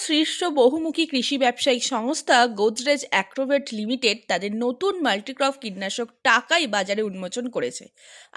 শীর্ষ বহুমুখী কৃষি ব্যবসায়িক সংস্থা গোদরেজ অ্যাগ্রোভেট লিমিটেড তাদের নতুন মাল্টিক্রপ কীটনাশক টাকাই বাজারে উন্মোচন করেছে।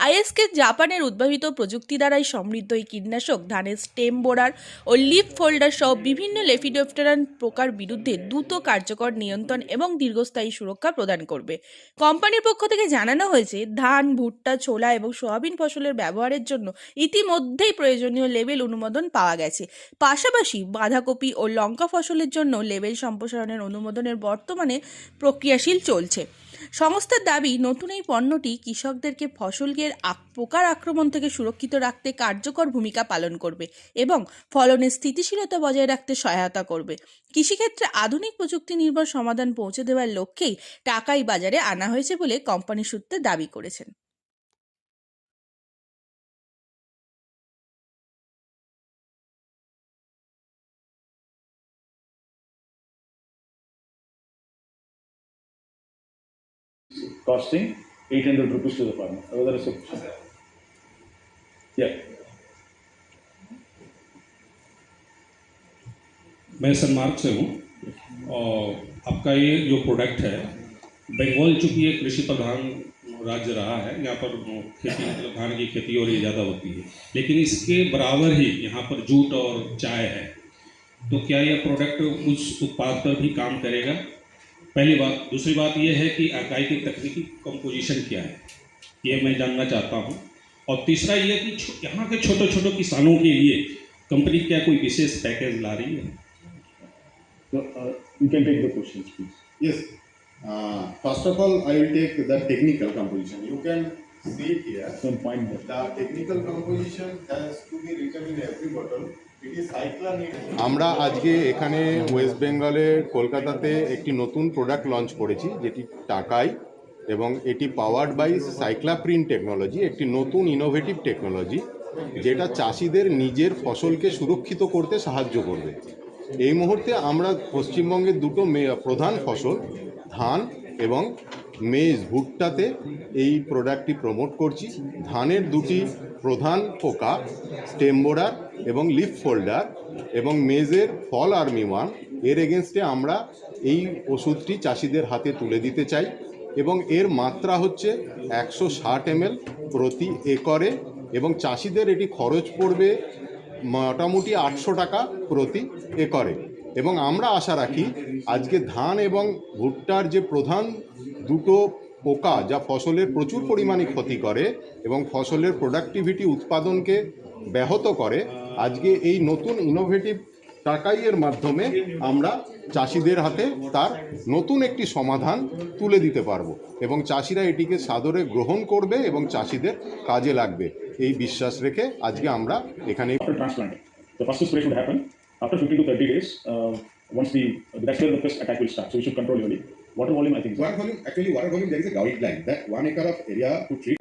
আইএসকে জাপানের উদ্ভাবিত প্রযুক্তি দ্বারাই সমৃদ্ধ এই কীটনাশক ধানের স্টেম বোরার ও লিফ ফোল্ডার সহ বিভিন্ন লেফিডোপ্টেরান পোকার বিরুদ্ধে দ্রুত কার্যকর নিয়ন্ত্রণ এবং দীর্ঘস্থায়ী সুরক্ষা প্রদান করবে। কোম্পানির পক্ষ থেকে জানানো হয়েছে, ধান, ভুট্টা, ছোলা এবং সোয়াবিন ফসলের ব্যবহারের জন্য ইতিমধ্যেই প্রয়োজনীয় লেবেল অনুমোদন পাওয়া গেছে। পাশাপাশি বাঁধাকপি ও লঙ্কা ফসলের জন্য লেবেল সম্প্রসারণের অনুমোদনের বর্তমানে প্রক্রিয়াশীল চলছে। সংস্থার দাবি, নতুন এই পণ্যটি কৃষকদেরকে ফসলের পোকার আক্রমণ থেকে সুরক্ষিত রাখতে কার্যকর ভূমিকা পালন করবে এবং ফলনের স্থিতিশীলতা বজায় রাখতে সহায়তা করবে। কৃষিক্ষেত্রে আধুনিক প্রযুক্তি নির্ভর সমাধান পৌঁছে দেওয়ার লক্ষ্যেই টাকাই বাজারে আনা হয়েছে বলে কোম্পানি সূত্রে দাবি করেছেন। costing 800 rupees to the farmer. Whether it's yeah. मैं सनमार्ग से हूँ और आपका ये जो प्रोडक्ट है, बंगाल चूँकि एक कृषि प्रधान राज्य रहा है, यहाँ पर खेती मतलब धान की खेती और ये ज़्यादा होती है, लेकिन इसके बराबर ही यहाँ पर जूट और चाय है। तो क्या यह प्रोडक्ट उस उत्पाद पर भी काम करेगा? पहली बात। दूसरी बात यह है कि इकाई की तकनीकी कंपोजिशन क्या है, ये मैं जानना चाहता हूँ। और तीसरा ये कि यहाँ के छोटे छोटे किसानों के लिए कंपनी क्या कोई विशेष पैकेज ला रही है? So, you can take the questions, please. Yes. First of all, I will take the technical composition. You can see here. Some point there. The technical composition has to be written in every bottle. It is cyclonate. আমরা আজকে এখানে West বেঙ্গলে কলকাতাতে একটি নতুন product launch করেছি, যেটি টাকাই, এবং এটি পাওয়ার্ড বাই সাইক্লাপ্রিন টেকনোলজি, একটি নতুন ইনোভেটিভ টেকনোলজি যেটা চাষিদের নিজের ফসলকে সুরক্ষিত করতে সাহায্য করবে। এই মুহূর্তে আমরা পশ্চিমবঙ্গের দুটো প্রধান ফসল ধান এবং মেজ ভুট্টাতে এই প্রোডাক্টটি প্রমোট করছি। ধানের দুটি প্রধান পোকা স্টেম বোরার এবং লিফ ফোল্ডার এবং মেজের ফল আর্মিওয়ার্ম, এর এগেনস্টে আমরা এই ওষুধটি চাষিদের হাতে তুলে দিতে চাই এবং এর মাত্রা হচ্ছে 160 ml প্রতি একরে এবং চাষিদের এটি খরচ পড়বে মোটামুটি 800 টাকা প্রতি একরে। এবং আমরা আশা রাখি আজকে ধান এবং ভুট্টার যে প্রধান দুটো পোকা যা ফসলের প্রচুর পরিমাণে ক্ষতি করে এবং ফসলের প্রোডাক্টিভিটি উৎপাদনকে ব্যাহত করে, আজকে এই নতুন ইনোভেটিভ টাকাইয়ের মাধ্যমে আমরা চাষিদের হাতে তার নতুন একটি সমাধান তুলে দিতে পারবো এবং চাষিরা এটিকে সাদরে গ্রহণ করবে এবং চাষিদের কাজে লাগবে এই বিশ্বাস রেখে আজকে আমরা এখানে। After transplant, the first spray should happen after 15 to 30 days. Once that's where the pest attack will start. So we should control early. Water volume, I think. Water volume, actually water volume, there is a guideline that 1 acre of area to treat